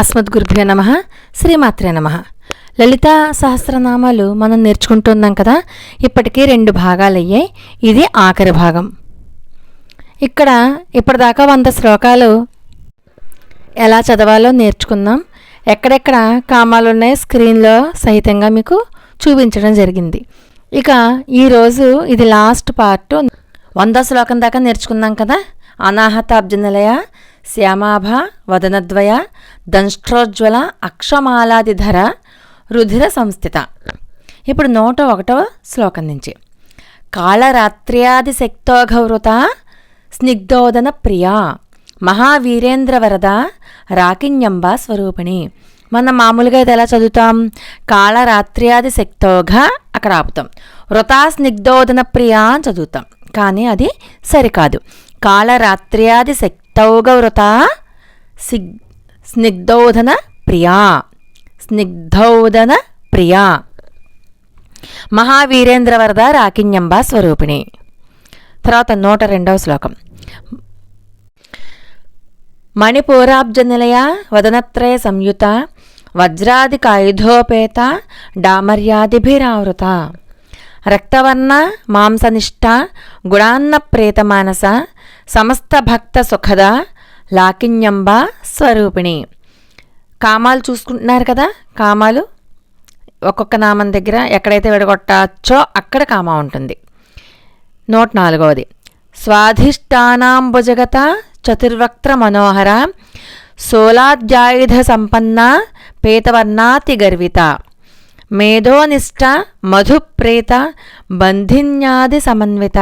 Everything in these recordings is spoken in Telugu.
అస్మద్గురుభ్యో నమః. శ్రీమాత్రే నమః. లలితా సహస్రనామాలు మనం నేర్చుకుంటున్నాం కదా. ఇప్పటికీ 2 భాగాలు అయ్యాయి. ఇది ఆఖరి భాగం. ఇక్కడ ఇప్పటిదాకా 100 శ్లోకాలు ఎలా చదవాలో నేర్చుకుందాం. ఎక్కడెక్కడ కామాలు ఉన్నాయో స్క్రీన్లో సహితంగా మీకు చూపించడం జరిగింది. ఇక ఈరోజు ఇది లాస్ట్ పార్ట్. 100 శ్లోకం దాకా నేర్చుకున్నాం కదా. అనాహతాబ్జనిలయ శ్యామాభ వదనద్వయ దంష్ట్రోజ్వల అక్షమాలాదిధర రుధిర సంస్థిత. ఇప్పుడు 101వ శ్లోకం నుంచి. కాళరాత్ర్యాది శక్తోఘవృత స్నిగ్ధోదన ప్రియా మహావీరేంద్రవరద రాకిణ్యంబ స్వరూపిణి. మనం మామూలుగా ఇది ఎలా చదువుతాం? కాళరాత్ర్యాది శక్తోఘ అక్కడ ఆపుతాం, వృతా స్నిగ్ధోదన ప్రియా అని చదువుతాం. కానీ అది సరికాదు. కాళరాత్ర్యాది శక్తౌగవృత స్నిగ్ధోదన ప్రియా, స్నిగ్ధోదన ప్రియా మహావీరేంద్రవరద రాకిణ్యంబ స్వరూపిణి. తర్వాత 102వ శ్లోకం. మణిపూరాబ్జనిలయ వదనత్రయ సంయుత వజ్రాది కాయుధోపేత డామర్యాదిభిరావృత రక్తవర్ణ మాంసనిష్ట గుణాన్న ప్రేతమానస సమస్త భక్త సుఖద లాకిణ్యంబ స్వరూపిణి. కామాలు చూసుకుంటున్నారు కదా. కామాలు ఒక్కొక్క నామం దగ్గర ఎక్కడైతే విడగొట్టచ్చో అక్కడ కామా ఉంటుంది. 104వది. స్వాధిష్టానాంబుజగత చతుర్వక్త్ర మనోహర సోలాధ్యాయుధ సంపన్న పేతవర్ణాతి గర్విత మేధోనిష్ట మధుప్రేత బంధిన్యాది సమన్విత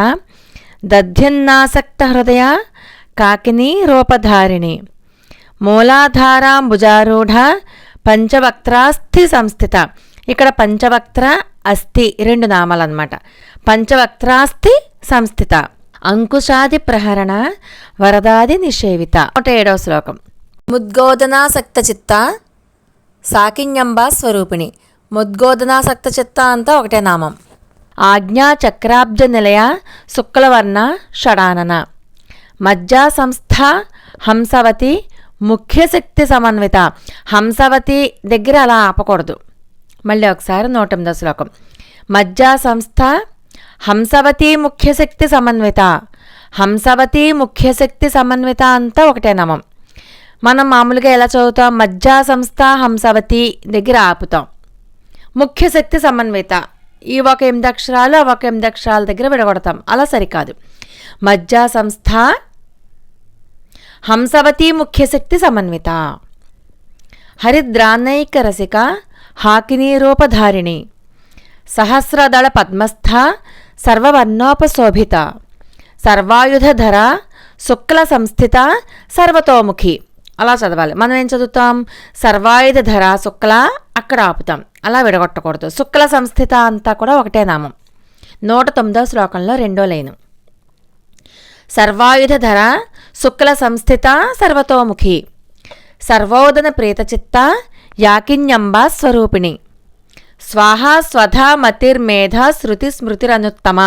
దధ్యన్నాసక్త హృదయ కాకినీ రూపధారిణి మూలాధారాంబుజారూఢ పంచవక్త్రాస్థి సంస్థిత. ఇక్కడ పంచవక్త్ర అస్థి 2 నామాలు అన్నమాట. పంచవక్త్రాస్థి సంస్థిత అంకుశాది ప్రహరణ వరదాది నిషేవిత. 107వ శ్లోకం. ముద్గోదనాసక్త చిత్త సాకిన్యంబ స్వరూపిణి. ముద్గోదనాసక్త చిత్త అంతా ఒకటే నామం. ఆజ్ఞా చక్రాబ్జ నిలయ శుక్లవర్ణ షడానన మజ్జా సంస్థ హంసవతి ముఖ్యశక్తి సమన్విత. హంసవతి దగ్గర అలా ఆపకూడదు. మళ్ళీ ఒకసారి 108వ శ్లోకం. మజ్జా సంస్థ హంసవతి ముఖ్యశక్తి సమన్విత. హంసవతి ముఖ్యశక్తి సమన్విత అంతా ఒకటే నామం. మనం మామూలుగా ఎలా చదువుతాం? మజ్జా సంస్థ హంసవతి దగ్గర ఆపుతాం. ముఖ్యశక్తి సమన్విత ఈ ఒక 8 అక్షరాలు ఆ ఒక 8 అక్షరాల దగ్గర విడగొడతాం. అలా సరికాదు. మజ్జా సంస్థ హంసవతి ముఖ్యశక్తి సమన్విత హరిద్రాన్నైక రసిక హాకినీ రూపధారిణి సహస్రదళ పద్మస్థ సర్వవర్ణోపశోభిత సర్వాయుధధర శుక్ల సంస్థిత సర్వతోముఖి. అలా చదవాలి. మనం ఏం చదువుతాం? సర్వాయుధధర శుక్ల అక్కడ ఆపుతాం. అలా విడగొట్టకూడదు. శుక్ల సంస్థిత అంతా కూడా ఒకటే నామం. 109వ శ్లోకంలో 2వ లైను. సర్వాయుధధర శుక్ల సంస్థిత సర్వతోముఖి సర్వోదన ప్రేతచిత్త యాకిన్యంబ స్వరూపిణి స్వాహా స్వధా మతిర్మేధ శృతి స్మృతిరనుత్తమ.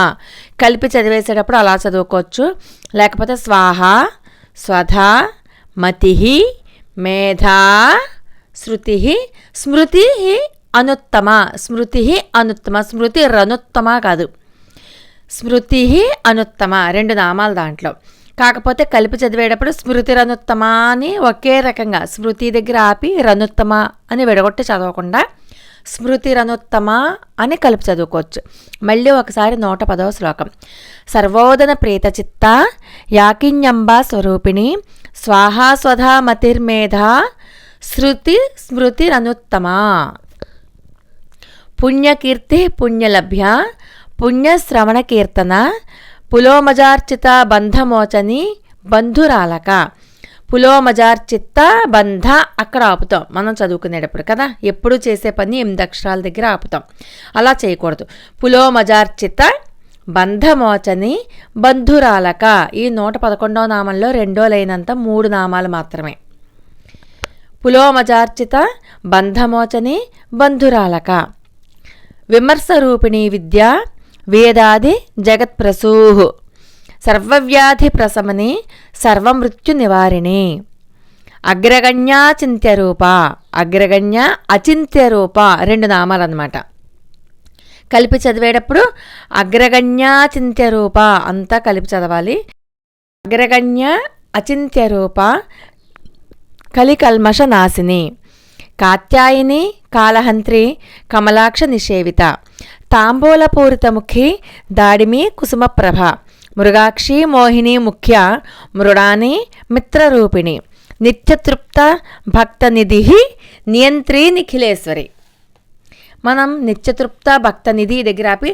కలిపి చదివేసేటప్పుడు అలా చదువుకోవచ్చు. లేకపోతే స్వాహా స్వధా మతి మేధా శృతి స్మృతి అనుత్తమ. స్మృతి అనుత్తమ. స్మృతి రనుత్తమ కాదు, స్మృతి అనుత్తమ 2 నామాలు దాంట్లో. కాకపోతే కలిపి చదివేటప్పుడు స్మృతి రనుత్తమ అని ఒకే రకంగా స్మృతి దగ్గర ఆపి రనుత్తమ అని విడగొట్టి చదవకుండా స్మృతి రనుత్తమ అని కలిపి చదువుకోవచ్చు. మళ్ళీ ఒకసారి 110వ శ్లోకం. సర్వోదన ప్రేతచిత్త యాకిన్యంబ స్వరూపిణి స్వాహా స్వధా మతిర్మేధ శృతి స్మృతి రనుత్తమ పుణ్యకీర్తి పుణ్యలభ్య పుణ్యశ్రవణ కీర్తన పులోమజార్చిత బంధమోచని బంధురాలక. పులోమజార్చిత బంధ అక్కడ ఆపుతాం మనం చదువుకునేటప్పుడు కదా. ఎప్పుడు చేసే పని 8 అక్షరాల దగ్గర ఆపుతాం. అలా చేయకూడదు. పులోమజార్చిత బంధమోచని బంధురాలక. ఈ 111వ నామంలో 2వ లైన్ అంతా 3 నామాలు మాత్రమే. పులోమజార్చిత బంధమోచని బంధురాలక విమర్శరూపిణి విద్య వేదాది జగత్ప్రసూః సర్వవ్యాధి ప్రశమని సర్వమృత్యు నివారిణి అగ్రగణ్యాచింత్యరూప, అగ్రగణ్య అచింత్యరూప 2 నామాలన్నమాట. కలిపి చదివేటప్పుడు అగ్రగణ్యాచింత్యరూప అంతా కలిపి చదవాలి. అగ్రగణ్య అచింత్యరూప కలికల్మష నాశిని, కాత్యాయిని కాళహంత్రి కమలాక్ష నిషేవిత, తాంబూలపూరితముఖి దాడిమి కుసుమప్రభ, మృగాక్షి మోహిని ముఖ్య మృడాని మిత్రరూపిణి, నిత్యతృప్త భక్తనిధి నియంత్రీ నిఖిలేశ్వరి. మనం నిత్యతృప్త భక్తనిధి దగ్గర ఆపి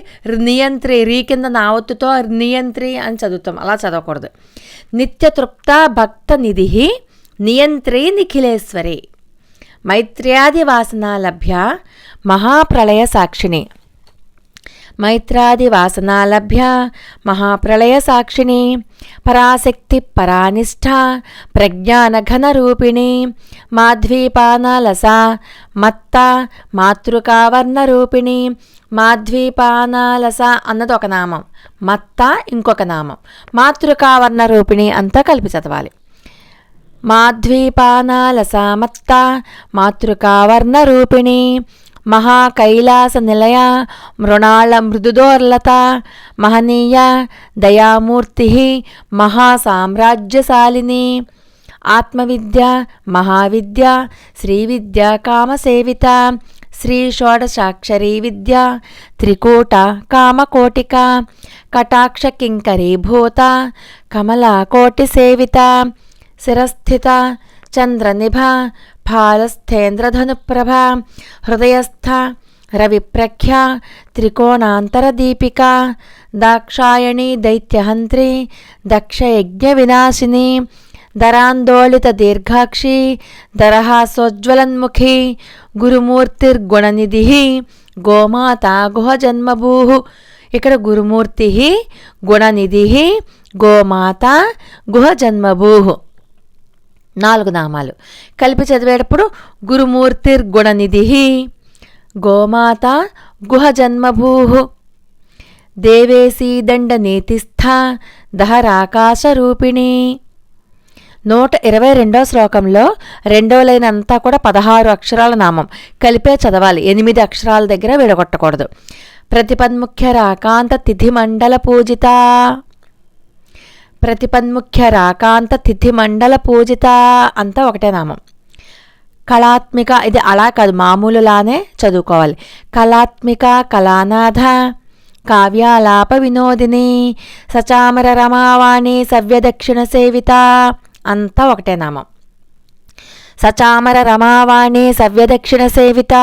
నియంత్రి, రీ కింద నావత్తుతో నియంత్రి అని చదువుతాం, అలా చదవకూడదు. నిత్యతృప్త భక్తనిధి నియంత్రీ నిఖిలేశ్వరి, మైత్ర్యాది వాసనా లభ్య మహాప్రళయ సాక్షిణి, మైత్రాది వాసనా లభ్య మహాప్రళయ సాక్షిణి, పరాశక్తి పరానిష్ఠ ప్రజ్ఞానఘన రూపిణి, మాధ్వీపానాలస మత్త మాతృకావర్ణ రూపిణి. మాధ్వీపానాలస అన్నది ఒక నామం, మత్త ఇంకొక నామం, మాతృకావర్ణ రూపిణి అంతా కలిపి చదవాలి. మాధ్వీపానాలస మత్త మాతృకావర్ణ రూపిణి, మహాకైలాస నిలయ మృణాళ మృదుదోర్లత, మహనీయ దయామూర్తి మహాసామ్రాజ్యశాలిని, ఆత్మవిద్య మహావిద్య శ్రీవిద్య కామసేవిత, శ్రీ షోడశాక్షరీ విద్య త్రికూట కామకోటిక, కటాక్ష కింకరీభూత కమలాకోటి సేవిత, శిరస్థిత చంద్రనిభ ఫాలస్థేంద్రధనుప్రభ, హృదయస్థ రవిప్రఖ్య త్రికోణాంతరదీపిక, దాక్షాయణి దైత్యహంత్రి దక్షయజ్ఞ వినాశిని, దరాందోళిత దీర్ఘాక్షి దరహాసోజ్వలన్ముఖి, గురుమూర్తిర్గుణనిధి గోమాత గుహజన్మభూ. ఇక్కడ గురుమూర్తి గుణనిధి గోమాత గుహజన్మభూ 4 నామాలు. కలిపి చదివేటప్పుడు గురుమూర్తిర్గుణనిధి గోమాత గుహజన్మభూ, దేవేశీ దండనీతిస్థ దహరాకాశరూపిణి. 122వ శ్లోకంలో 2వ లైన్ అంతా కూడా 16 అక్షరాల నామం కలిపే చదవాలి, 8 అక్షరాల దగ్గర విడగొట్టకూడదు. ప్రతిపన్ముఖ్య రాకాంత తిథి మండల పూజిత, ప్రతిపన్ముఖ్య రాకాంత తిథి మండల పూజిత అంతా ఒకటే నామం. కళాత్మిక, ఇది అలా కాదు మామూలులానే చదువుకోవాలి. కళాత్మిక కళానాథ కావ్యాలాప వినోదిని, సచామర రమావాణి సవ్యదక్షిణ సేవిత అంతా ఒకటే నామం. సచామర రమావాణి సవ్యదక్షిణ సేవిత,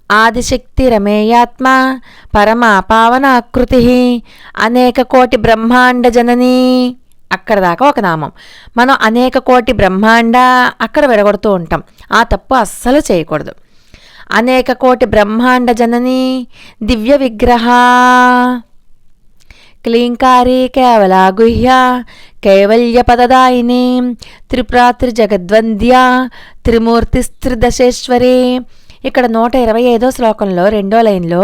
ఆదిశక్తి రమేయాత్మ పరమా పావనాకృతి, అనేక కోటి బ్రహ్మాండ జనని. అక్కడ దాకా ఒక నామం. మనం అనేక కోటి బ్రహ్మాండ అక్కడ విడగొడుతూ ఉంటాం, ఆ తప్పు అస్సలు చేయకూడదు. అనేక కోటి బ్రహ్మాండ జనని దివ్య విగ్రహ, క్లీంకారీ కేవలా గుహ్య కైవల్య పదదాయిని, త్రిపురాత్రి జగద్వంద్య త్రిమూర్తిస్త్రిదశేశ్వరి. ఇక్కడ 125వ శ్లోకంలో 2వ లైన్లో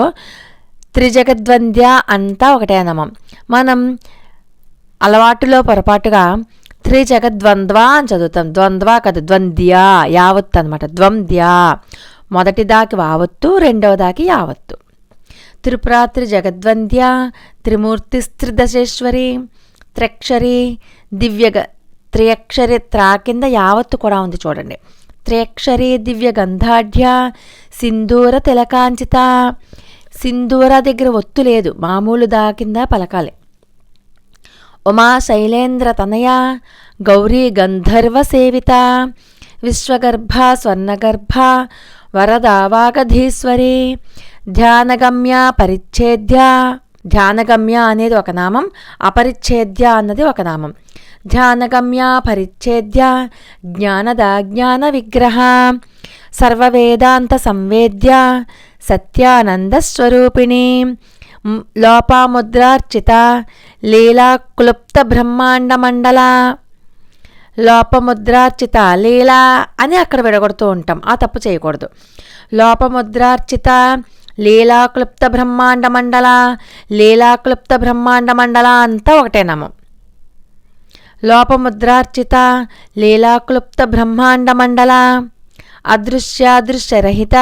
త్రిజగద్వంద్య అంతా ఒకటే నామం. మనం అలవాటులో పొరపాటుగా త్రిజగద్వంద్వ అని చదువుతాం, ద్వంద్వ కాదు ద్వంద్య, యావత్తు అనమాట. ద్వంద్య, మొదటి దాకి వావత్తు, 2వ దాకి యావత్తు. త్రిపురాత్రి జగద్వంద్య త్రిమూర్తిస్త్రిదశేశ్వరి, త్రక్షరి దివ్య త్రియక్షరి, త్రా కింద యావత్తు కూడా ఉంది చూడండి. త్రియక్షరి దివ్య గంధాఢ్య సింధూర తిలకాంచిత, సింధూర దగ్గర ఒత్తు లేదు, మామూలు దా కింద పలకాలి. ఉమా శైలేంద్ర తనయ గౌరీ గంధర్వ సేవిత, విశ్వగర్భ స్వర్ణగర్భ వరదావాగధీశ్వరి, ధ్యానగమ్య పరిచ్ఛేద్య, ధ్యానగమ్య అనేది ఒక నామం, అపరిచ్ఛేద్య అన్నది ఒక నామం. ధ్యానగమ్య పరిచ్ఛేద్య జ్ఞానద జ్ఞాన విగ్రహ, సర్వవేదాంత సంవేద్య సత్యానందస్వరూపిణి, లోపాముద్రార్చిత లీలా క్లుప్త బ్రహ్మాండ మండల. లోపముద్రార్చిత లీలా అని అక్కడ విడగొడుతూ ఉంటాం, ఆ తప్పు చేయకూడదు. లోపముద్రార్చిత లీలాక్లుప్త బ్రహ్మాండ మండల, లీలాక్లుప్త బ్రహ్మాండ మండల అంతా ఒకటే నామం. లోపముద్రార్చిత లీలాక్లుప్త బ్రహ్మాండమండల అదృశ్యాదృశ్యరహిత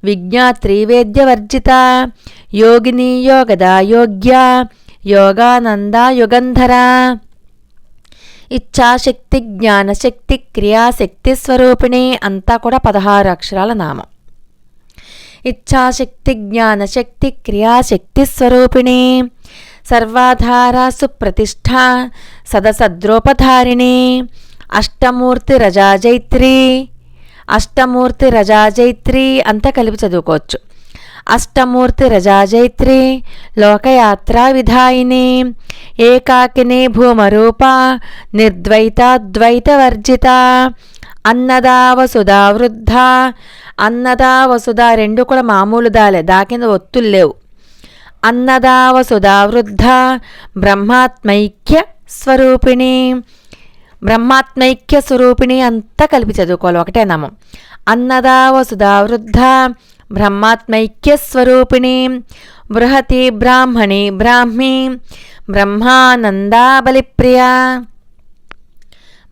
విజ్ఞాత్రివేద్యవర్జిత యోగిని యోగద యోగ్య యోగానంద యుగంధర ఇచ్ఛాశక్తి జ్ఞానశక్తి క్రియాశక్తి స్వరూపిణి అంతా కూడా 16 అక్షరాల నామం. ఇచ్ఛాశక్తి జ్ఞానశక్తి క్రియాశక్తి స్వరూపిణి సర్వాధార సుప్రతిష్ఠ సదసద్రోపధారిణి అష్టమూర్తి రజాజైత్రి. అష్టమూర్తి రజాజైత్రి అంతా కలిపి చదువుకోవచ్చు. అష్టమూర్తి రజాజైత్రి లోకయాత్రా విధాయిని ఏకాకిని భూమరూప నిర్ద్వైతాద్వైతవర్జిత అన్నదా వసుధా వృద్ధ. అన్నదా వసుధ రెండు కూడా మామూలు దాలే, దాకింద ఒత్తులు లేవు. అన్నదా వసుధా వృద్ధ బ్రహ్మాత్మైక్య స్వరూపిణి. బ్రహ్మాత్మైక్య స్వరూపిణి అంతా కలిపి చదువుకోవాలి, ఒకటే నామం. అన్నదా వసుధా వృద్ధ బ్రహ్మాత్మైక్య స్వరూపిణి బృహతి బ్రాహ్మణి బ్రాహ్మి బ్రహ్మానందా బలిప్రియ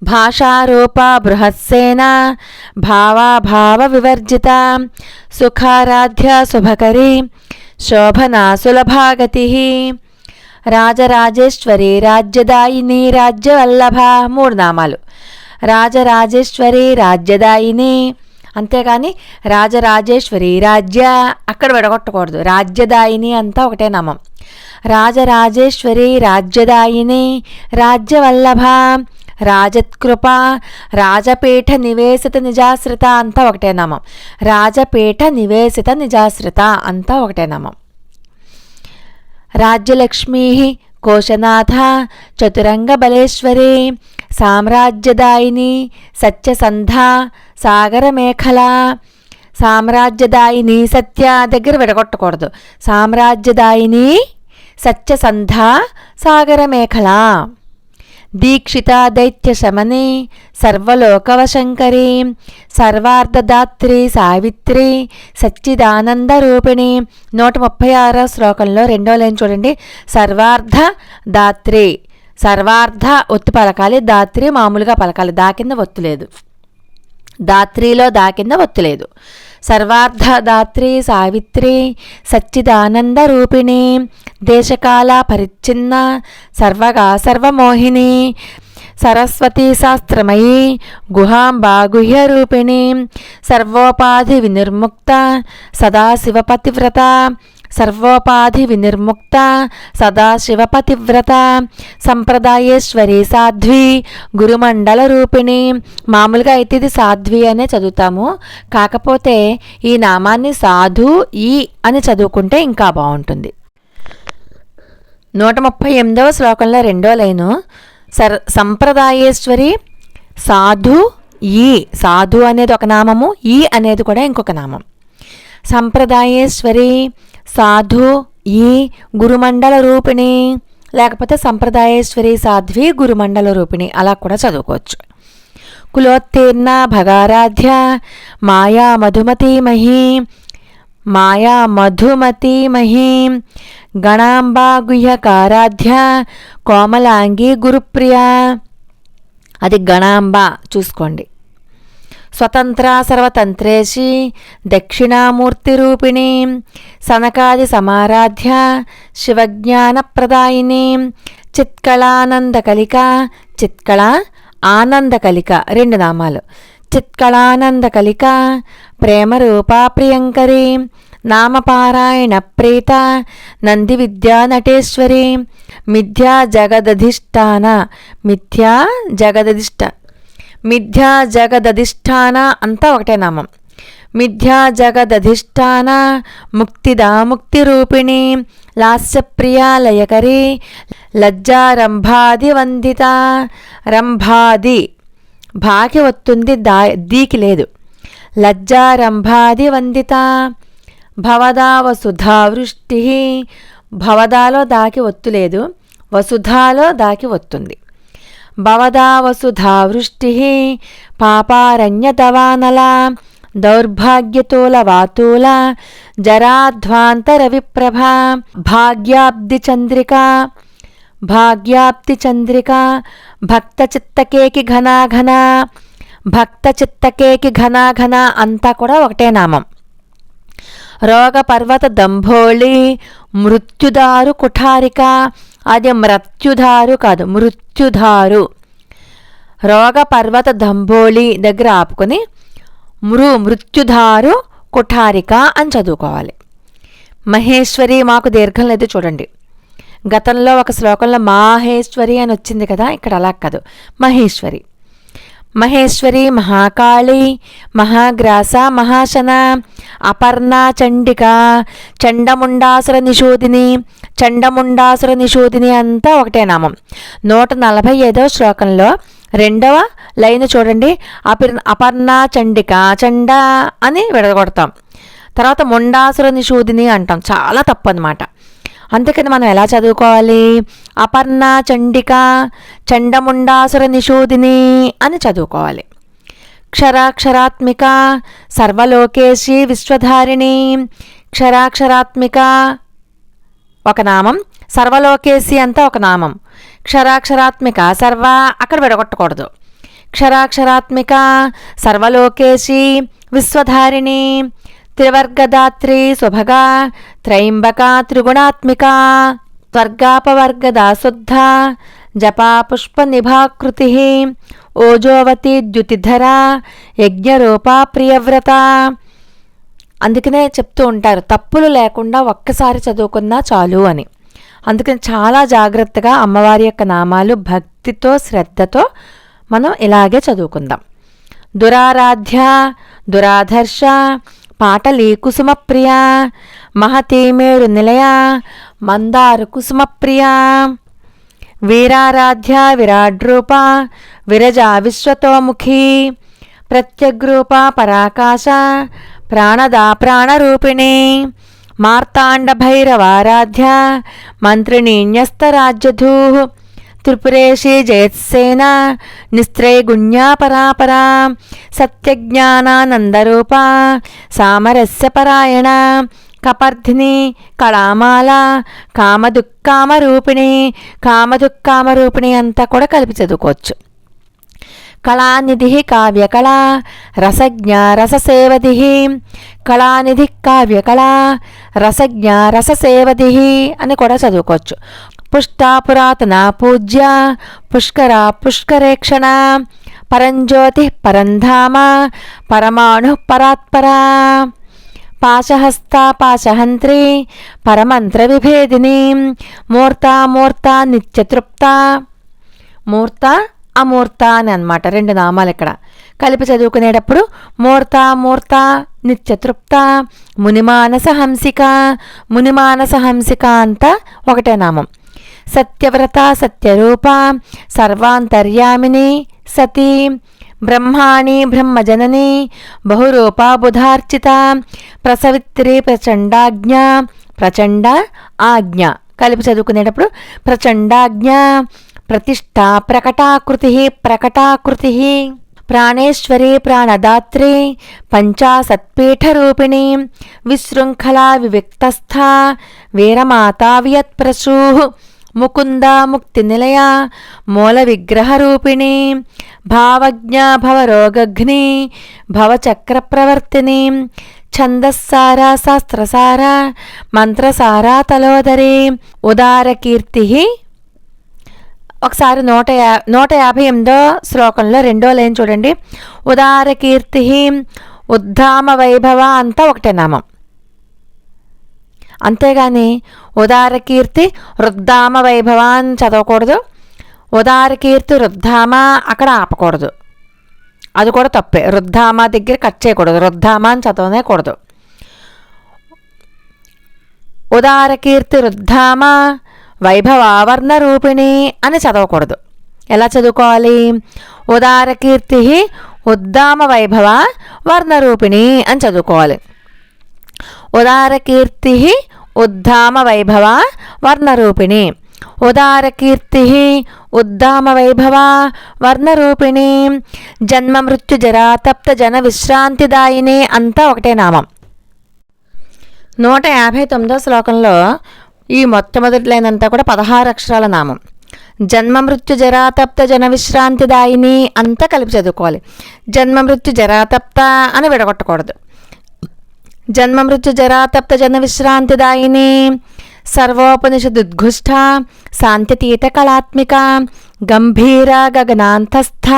భాషారూప బృహత్సేన భావాభావ వివర్జిత సుఖారాధ్య శుభకరి శోభనా సులభాగతి రాజరాజేశ్వరి రాజ్యదాయిని రాజ్యవల్లభ. 3 నామాలు. రాజరాజేశ్వరి రాజ్యదాయిని, అంతేగాని రాజరాజేశ్వరి రాజ్య అక్కడ విడగొట్టకూడదు. రాజ్యదాయిని అంతా ఒకటే నామం. రాజరాజేశ్వరి రాజ్యదాయిని రాజ్యవల్లభ రాజత్కృప రాజపీఠ నివేశిత నిజాశ్రిత అంతా ఒకటే నామం. రాజపీఠ నివేశిత నిజాశ్రిత అంతా ఒకటే నామం. రాజ్యలక్ష్మీ కోశనాథ చతురంగ బలేశ్వరి సామ్రాజ్యదాయిని సత్యసంధ సాగరమేఖల. సామ్రాజ్యదాయిని సత్య దగ్గర విడగొట్టకూడదు. సామ్రాజ్యదాయిని సత్యసంధ సాగరమేఖల దీక్షిత దైత్యశమని సర్వలోకవశంకరి సర్వార్ధదాత్రి సావిత్రి సచ్చిదానందరూపిణి. 136వ శ్లోకంలో 2వ లైన్ చూడండి. సర్వార్ధ దాత్రి, సర్వార్ధ ఒత్తు పలకాలి, దాత్రి మామూలుగా పలకాలి, దా కింద ఒత్తు లేదు. దాత్రిలో దా కింద ఒత్తు లేదు. సర్వార్ధ దాత్రి సావిత్రి సచ్చిదానంద రూపిణి దేశకాల పరిచ్ఛిన్న సర్వగా సర్వమోహిని సరస్వతీ శాస్త్రమయీ గుహాంబా గుహ్యరూపిణి సర్వోపాధి వినిర్ముక్త సదాశివపతివ్రత సర్వోపాధి వినిర్ముక్త సదాశివపతివ్రత సంప్రదాయేశ్వరి సాధ్వి గురుమండల రూపిణి. మామూలుగా అయితే ఇది సాధ్వి అనే చదువుతాము, కాకపోతే ఈ నామాన్ని సాధు ఈ అని చదువుకుంటే ఇంకా బాగుంటుంది. 138వ శ్లోకంలో 2వ లైను సంప్రదాయేశ్వరి సాధు ఈ. సాధు అనేది ఒక నామము, ఈ అనేది కూడా ఇంకొక నామం. సంప్రదాయేశ్వరి సాధు ఈ గురుమండల రూపిణి, లేకపోతే సంప్రదాయేశ్వరి సాధ్వి గురుమండల రూపిణి అలా కూడా చదువుకోవచ్చు. కులోత్తీర్ణ భగారాధ్య మాయా మధుమతీమహి మాయా మధుమతీమహి గణాంబా గుహ్యకారాధ్య కోమలాంగి గురుప్రియ. అది గణాంబ చూసుకోండి. స్వతంత్ర సర్వతంత్రేషి దక్షిణామూర్తి రూపిణి సనకాది సమారాధ్య శివజ్ఞానప్రదాయిని చిత్కళానందకలిక. చిత్కళ ఆనందకలిక 2 నామాలు. చిత్కళానందకలిక ప్రేమరూపా ప్రియంకరి నామపారాయణ ప్రీత నంది విద్యా నటేశ్వరి మిథ్యా జగదధిష్టాన. మిథ్యా జగదధిష్టాన అంతా ఒకటే నామం. మిథ్యా జగదధిష్టాన ముక్తిదా ముక్తి రూపిణి లాస్యప్రియా లయకరి లజ్జారంభాది వందిత. రంభాది భాకి వస్తుంది, దీకి లేదు. లజ్జారంభాది వందిత భవదా వసుధా వృష్టి. భవదాలో దాకి ఒత్తు లేదు, వసుధాలో దాకి వస్తుంది. భవదా వసుధా వృష్టి పాపారణ్యదవానల దౌర్భాగ్యతూల వాతూల జరాధ్వాంతరవిప్రభ భాగ్యాబ్ది చంద్రిక. భాగ్యాప్తి చంద్రిక, భక్త చిత్తకేకి ఘనాఘన, భక్త చిత్తకేకి ఘనాఘన అంతా కూడా ఒకటే నామం. రోగ పర్వత దంభోళి, మృత్యుదారు కుఠారిక, అది మృత్యుధారు కాదు, మృత్యుధారు. రోగ పర్వత దంభోళి దగ్గర ఆపుకొని మృత్యుధారు కుఠారిక అని చదువుకోవాలి. మహేశ్వరి, మాకు దీర్ఘం లేదు చూడండి. గతంలో ఒక శ్లోకంలో మాహేశ్వరి అని వచ్చింది కదా, ఇక్కడ అలా కాదు, మహేశ్వరి. మహేశ్వరి, మహాకాళి, మహాగ్రాస, మహాశన, అపర్ణ, చండిక, చండముండాసుర నిషూదిని, చండముండాసుర నిషూదిని అంతా ఒకటే నామం. 145వ శ్లోకంలో 2వ లైన్ చూడండి. అపర్ణ చండిక, చండ అని విడగొడతాం, తర్వాత ముండాసుర నిషూదిని అంటాం. చాలా తప్పు అన్నమాట. అందుకని మనం ఎలా చదువుకోవాలి? అపర్ణ చండిక చండముండాసుర నిషూదిని అని చదువుకోవాలి. క్షరాక్షరాత్మిక, సర్వలోకేశి విశ్వధారిణి. క్షరాక్షరాత్మిక ఒక నామం, సర్వలోకేశి అంతా ఒక నామం. క్షరాక్షరాత్మిక సర్వ అక్కడ విడగొట్టకూడదు. క్షరాక్షరాత్మిక, సర్వలోకేశి, విశ్వధారిణి, త్రివర్గదాత్రి, శుభగా, త్రైంబక, త్రిగుణాత్మిక, త్వర్గాపవర్గదా శుద్ధ, జపా పుష్ప నిభాకృతి, ఓజోవతి ద్యుతిధర, యజ్ఞరూప, ప్రియవ్రత. అందుకనే చెప్తూ ఉంటారు తప్పులు లేకుండా ఒక్కసారి చదువుకున్నా చాలు అని. అందుకని చాలా జాగ్రత్తగా అమ్మవారి యొక్క నామాలు భక్తితో శ్రద్ధతో మనం ఇలాగే చదువుకుందాం. దురారాధ్య, దురాధర్ష, పాటలి కుసుమప్రియ, మహతీమేరు నిలయ, మందారు కుసుమప్రియ, వీరారాధ్య, విరాడ్రూప, విరజా విశ్వతోముఖి, ప్రత్యగ్రూప, పరాకాశ, ప్రాణదా ప్రాణరూపిణి, మార్తాండ భైరవారాధ్య, మంత్రిణీ న్యస్తరాజ్యధూ, త్రిపురేషి జయత్సేన, నిస్త్రైగుణ్యా పరాపరా, సత్యజ్ఞానానందరూప, సామరస్య పరాయణ, కపర్ధిని, కళామాల, కామదుక్కామరూపిణి. కామదుక్కామరూపిణి అంతా కూడా కలిపి చదువుకోవచ్చు. కళానిధి, కావ్యకళ, రసజ్ఞ, రససేవది. కళానిధి, కావ్యకళ, రసజ్ఞ, రససేవది అని కూడా చదువుకోవచ్చు. పుష్టా, పురాతన, పూజ్య, పుష్కర, పుష్కరేక్షణ, పరంజ్యోతి, పరంధామ, పరమాణు, పరాత్పర, పాశహస్త, పాశహంత్రి, పరమంత్ర విభేదిని, మూర్త, మూర్త, నిత్యతృప్త. మూర్త, అమూర్త అని అన్నమాట 2 నామాలు ఇక్కడ కలిపి చదువుకునేటప్పుడు. మూర్త, మూర్త, నిత్యతృప్త, మునిమానస హంసిక, మునిమానస హంసిక అంతా ఒకటే నామం. సత్యవ్రత, సత్యరూప, సర్వాంతర్యామిని, సతీ, బ్రహ్మాణి, బ్రహ్మజనని, బహురూప, బుధార్చిత, ప్రసవిత్రి, ప్రచండాజ్ఞ, ప్రచండ ఆజ్ఞ కలిపి చదువుకునేటప్పుడు ప్రచండాజ్ఞ, ప్రతిష్ట, ప్రకటాకృతి, ప్రకటాకృతి, ప్రాణేశ్వరి, ప్రాణదాత్రి, పంచాసత్పీఠరూపిణి, విశృంఖలా, వివిక్తస్థ, వీరమాతా, వియత్ప్రసూ, ముకుంద, ముక్తినిలయ, మూల విగ్రహరూపిణి, భావజ్ఞ, భవరోగఘ్ని, భవచక్రప్రవర్తిని, ఛందస్సార, శాస్త్రసార, మంత్రసార, తలోదరి, ఉదారకీర్తి. ఒకసారి 158వ శ్లోకంలో 2వ లైన్ చూడండి. ఉదారకీర్తి, ఉద్ధామ వైభవ అంతా ఒకటే నామం. అంతేగాని ఉదారకీర్తి రుద్ధామ వైభవ అని చదవకూడదు. ఉదారకీర్తి రుద్ధామ అక్కడ ఆపకూడదు, అది కూడా తప్పే. రుద్ధామ దగ్గర కట్ చేయకూడదు, రుద్ధామ అని చదవనేకూడదు. ఉదారకీర్తి రుద్ధామ వైభవావర్ణ రూపిణి అని చదవకూడదు. ఎలా చదువుకోవాలి? ఉదారకీర్తి ఉద్దామ వైభవ వర్ణరూపిణి అని చదువుకోవాలి. ఉదారకీర్తి ఉద్దామ వైభవ వర్ణరూపిణి, ఉదారకీర్తి ఉద్దామ వైభవ వర్ణరూపిణి, జన్మ మృత్యు జరా తప్త జన విశ్రాంతిదాయిని అంతా ఒకటే నామం. 159వ శ్లోకంలో ఈ మొట్టమొదటి లైన్ అంతా కూడా 16 అక్షరాల నామం. జన్మ మృత్యు జరాతప్త జన విశ్రాంతిదాయిని అంతా కలిపి చదువుకోవాలి. జన్మ మృత్యు జరాతప్త అని విడగొట్టకూడదు. జన్మ మృత్యు జరాతప్త జన విశ్రాంతిదాయిని సర్వోపనిషదుద్ఘుష్ట శాంత్యతీత కళాత్మిక గంభీర గగనాంతస్థ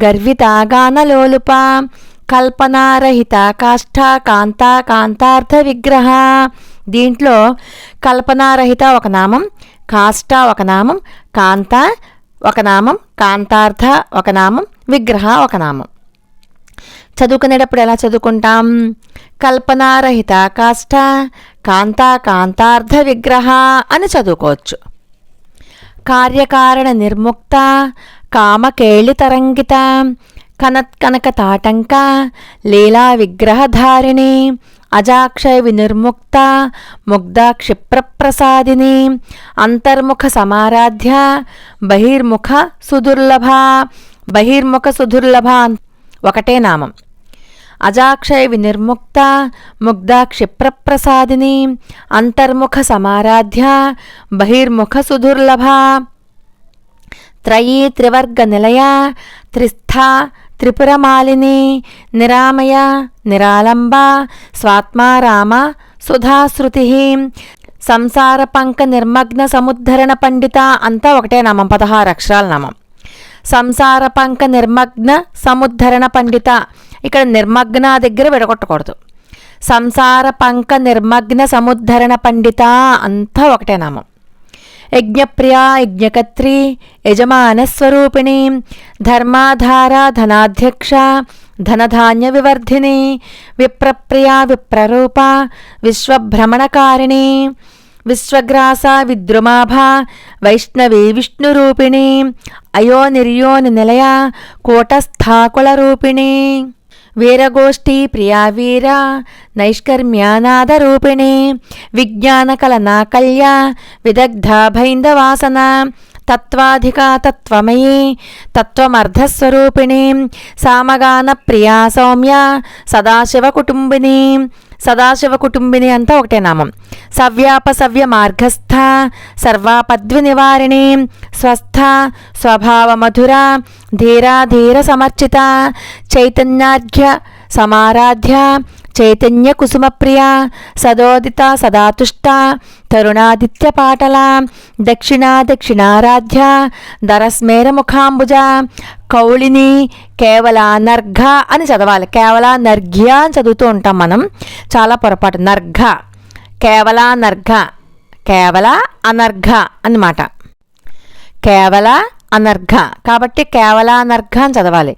గర్విత గానలోలుప కల్పనారహిత కాష్ఠ కాంత కాంతార్థ విగ్రహ. దీంట్లో కల్పనారహిత ఒక నామం, కాష్ఠ ఒక నామం, కాంత ఒక నామం, కాంతార్థ ఒక నామం, విగ్రహ ఒక నామం. చదువుకునేటప్పుడు ఎలా చదువుకుంటాం? కల్పనారహిత కాష్ఠ కాంత కాంతార్థ విగ్రహ అని చదువుకోవచ్చు. కార్యకారణ నిర్ముక్త కామకేళి తరంగిత కనత్కనక తాటంక లీలా విగ్రహధారిణి అజాక్షయ వినిర్ముక్త ముగ్ధ క్షిప్రప్రసాదిని అంతర్ముఖ సమారాధ్య బహిర్ముఖ సుదుర్లభ. బహిర్ముఖ సుదుర్లభ ఒకటే నామం. అజాక్షయ వినిర్ముక్త ముగ్ధ క్షిప్రప్రసాదిని అంతర్ముఖ సమారాధ్య బహిర్ముఖ సుదుర్లభ. త్రయీ త్రివర్గ నిలయ త్రిస్థ త్రిపురమాలిని నిరామయ నిరాలంబ స్వాత్మారామ సుధాశ్రుతి సంసార పంక నిర్మగ్న సముద్ధరణ పండిత అంతా ఒకటే నామం, 16 అక్షరాల నామం. సంసార పంక నిర్మగ్న సముద్ధరణ పండిత. ఇక్కడ నిర్మగ్న దగ్గర విడగొట్టకూడదు. సంసార పంక నిర్మగ్న సముద్ధరణ పండిత అంతా ఒకటే నామం. యజ్ఞప్రియా యజ్ఞకర్త్రి యజమానస్వరూపిణి ధర్మాధార ధనాధ్యక్ష ధనధాన్య వివర్ధిని విప్రప్రియా విప్రరూప విశ్వభ్రమణకారిణి విశ్వగ్రాస విద్రుమాభ వైష్ణవి విష్ణురూపిణి అయో నిర్యోని నిలయ కూటస్థాకులరూపిణి వీరగోష్ఠీ ప్రియా వీర నైష్కర్మ్యానాదరూపిణి విజ్ఞానకలనా కల్య విదగ్ధ భైందవాసన తత్వాధికా తత్వమయీ తత్వమర్ధస్వరూపిణి సామగాన ప్రియా సౌమ్య సదాశివ కుటుంబిని. సదాశివ కుటుంబిని అంతా ఒకటే నామం. సవ్యాపసవ్య మార్గస్థ సర్వాపద్వి నివారిణి స్వస్థ స్వభావ మధుర ధీరా ధీర సమర్చిత చైతన్యార్ఘ్య సమారాధ్య చైతన్య కుసుమప్రియ సదోదిత సదాతుష్ట తరుణాదిత్య పాటల దక్షిణా దక్షిణారాధ్య దరస్మేర ముఖాంబుజ కౌళిని కేవల నర్ఘ అని చదవాలి. కేవల నర్ఘ్య అని చదువుతూ ఉంటాం మనం, చాలా పొరపాటు. నర్ఘ కేవల నర్ఘ, కేవల అనర్ఘ అన్నమాట. కేవల అనర్ఘ కాబట్టి కేవల అనర్ఘ అని చదవాలి.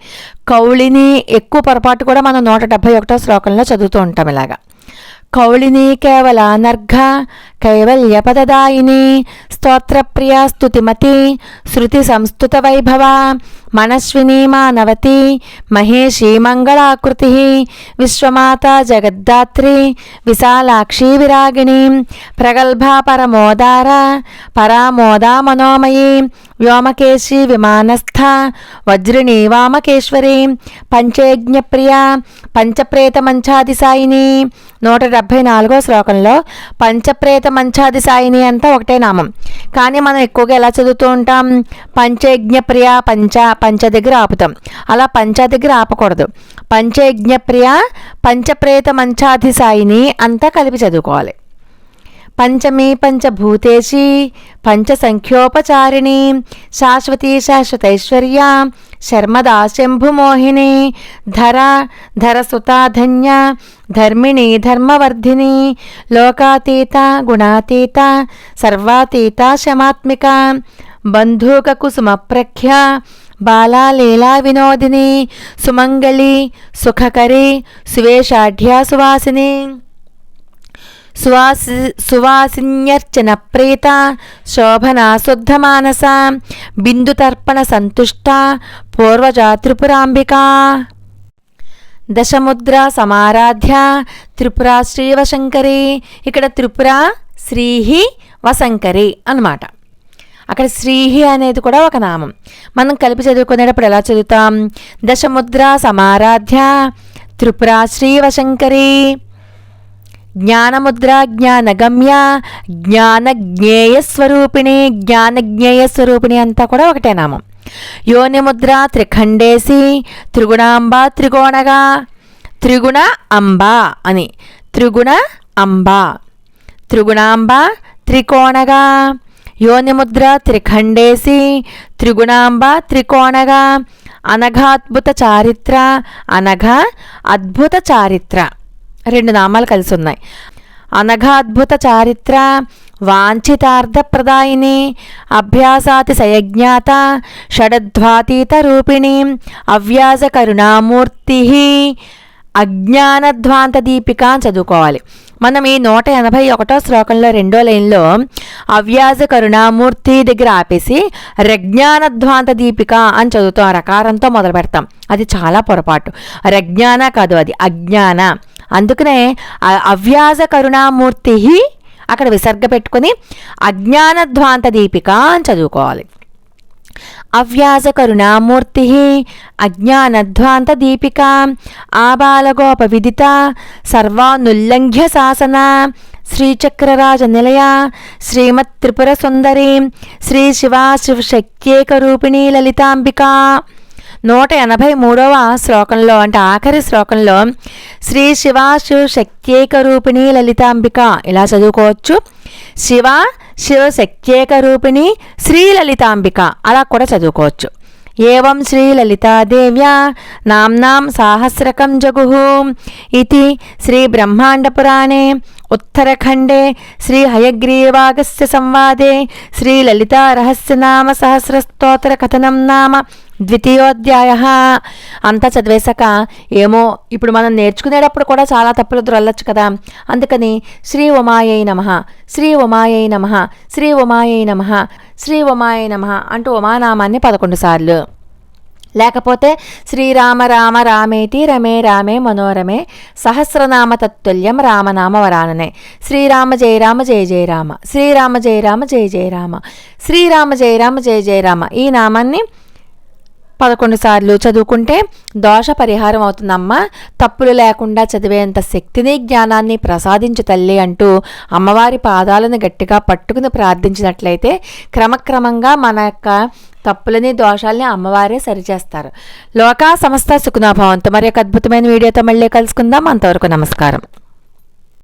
కౌళిని ఎక్కువ పొరపాటు కూడా మనం 171వ శ్లోకంలో చదువుతూ ఉంటాం ఇలాగా. కౌళిని కేవల అనర్ఘ కైవల్యపదదాయిని స్తోత్రప్రియా స్తుతిమతి శృతి సంస్తుత వైభవ మనస్విని మానవతి మహేషి మంగళాకృతి విశ్వమాత జగద్ధాత్రి విశాలాక్షి విరాగిణి ప్రగల్భా పరమోదార పరామోదా మనోమయీ వ్యోమకేశి విమానస్థ వజ్రిణి వామకేశ్వరి పంచయజ్ఞప్రియ పంచప్రేత మంచాదిసాయిని. 174వ శ్లోకంలో పంచప్రేత మంచాదిసాయిని అంతా ఒకటే నామం. కానీ మనం ఎక్కువగా ఎలా చదువుతూ ఉంటాం? పంచయజ్ఞప్రియ పంచ దగ్గర ఆపుతాం. అలా పంచ దగ్గర ఆపకూడదు. పంచయజ్ఞప్రియ పంచప్రేత మంచాధిసాయిని అంతా కలిపి చదువుకోవాలి. పంచమీ పంచభూతేషి పంచసంఖ్యోపచారిణి శాశ్వతీ శాశ్వతైశ్వర్య శర్మదా శంభుమోహిని ధర ధరసుతాధన్య ధర్మిణి ధర్మవర్ధిని లోకాతీత గుణాతీత సర్వాతీత శమాత్మిక బంధూక కుసుమప్రఖ్య బాలా లీలా వినోదిని సుమంగళి సుఖకరి సువేషాఢ్యా సువాసిని సువాసిన్యర్చన ప్రీత శోభనా శుద్ధమానస బిందుతర్పణ సంతుష్ట పూర్వజా త్రిపురాంబికా. దశముద్ర సమారాధ్య త్రిపుర శ్రీవశంకరి. ఇక్కడ త్రిపుర శ్రీహి వశంకరి అన్నమాట. అక్కడ శ్రీహి అనేది కూడా ఒక నామం. మనం కలిపి చదువుకునేటప్పుడు ఎలా చదువుతాం? దశముద్ర సమారాధ్య త్రిపుర శ్రీవశంకరి జ్ఞానముద్ర జ్ఞానగమ్య జ్ఞానజ్ఞేయస్వరూపిణి. జ్ఞానజ్ఞేయస్వరూపిణి అంతా కూడా ఒకటే నామం. యోనిముద్ర త్రిఖండేసి త్రిగుణాంబ త్రికోణగా. త్రిగుణ అంబ అని. త్రిగుణ అంబ త్రిగుణాంబ త్రికోణగా. యోనిముద్ర త్రిఖండేసి త్రిగుణాంబ త్రికోణగా. అనఘాద్భుత చారిత్ర. అనఘ అద్భుత చారిత్ర 2 నామాలు కలిసి ఉన్నాయి. అనఘాద్భుత చారిత్ర వాంఛితార్థప్రదాయిని. అభ్యాసాతిశయజ్ఞాత షడధ్వాతీత రూపిణి. అవ్యాజ కరుణామూర్తి. అజ్ఞానధ్వాంత దీపిక అని చదువుకోవాలి. మనం ఈ 181వ శ్లోకంలో 2వ లైన్లో అవ్యాజ కరుణామూర్తి దగ్గర ఆపేసి రజ్ఞానధ్వాంత దీపిక అని చదువుతాం. రకారంతో మొదలు పెడతాం. అది చాలా పొరపాటు. రజ్ఞాన కాదు, అది అజ్ఞాన. అందుకనే అవ్యాజ కరుణామూర్తి అక్కడ విసర్గ పెట్టుకుని అజ్ఞానధ్వాంత దీపిక అని చదువుకోవాలి. అవ్యాజ కరుణామూర్తి అజ్ఞానధ్వాంత దీపిక. ఆబాలగోప విదిత సర్వానుల్లంఘ్య శాసన. శ్రీచక్రరాజ నిలయ శ్రీమత్ త్రిపుర సుందరి శ్రీ శివా శివశక్త్యేక రూపిణి లలితాంబిక. 183వ శ్లోకంలో అంటే ఆఖరి శ్లోకంలో శ్రీ శివా శివశక్త్యేక రూపిణి లలితాంబిక ఇలా చదువుకోవచ్చు. శివ శివశక్త్యేక రూపిణి శ్రీ లలితాంబిక అలా కూడా చదువుకోవచ్చు. ఏవం శ్రీ లలితాదేవ్యా నామ్నాం సాహస్రకం జగుః ఇతి శ్రీ బ్రహ్మాండపురాణే ఉత్తరఖండే శ్రీ హయగ్రీవాగస్య సంవాదే శ్రీ లలితా రహస్యనామ సహస్రస్తోత్ర కథనం నామ 2వ అంతా చదివేశాక ఏమో ఇప్పుడు మనం నేర్చుకునేటప్పుడు కూడా చాలా తప్పులు దొరలచ్చు కదా. అందుకని శ్రీ ఉమాయై నమః శ్రీ ఉమాయై నమః శ్రీ ఉమాయై నమః శ్రీ ఉమాయై నమః అంటూ ఉమానామాన్ని 11 సార్లు. లేకపోతే శ్రీరామ రామ రామేతి రమే రామే మనోరమే సహస్రనామ తత్తుల్యం రామనామ వరాననే. శ్రీరామ జయ రామ జయ జయ రామ శ్రీరామ జయ రామ జయ జయ రామ శ్రీరామ జయ రామ జయ జయ రామ ఈ నామాన్ని 11 సార్లు చదువుకుంటే దోష పరిహారం అవుతుందమ్మా. తప్పులు లేకుండా చదివేంత శక్తిని జ్ఞానాన్ని ప్రసాదించు తల్లి అంటూ అమ్మవారి పాదాలను గట్టిగా పట్టుకుని ప్రార్థించినట్లయితే క్రమక్రమంగా మన యొక్క తప్పులని దోషాలని అమ్మవారే సరిచేస్తారు. లోకా సమస్త సుఖనాభవంతు. మరి ఒక అద్భుతమైన వీడియోతో మళ్ళీ కలుసుకుందాం. అంతవరకు నమస్కారం.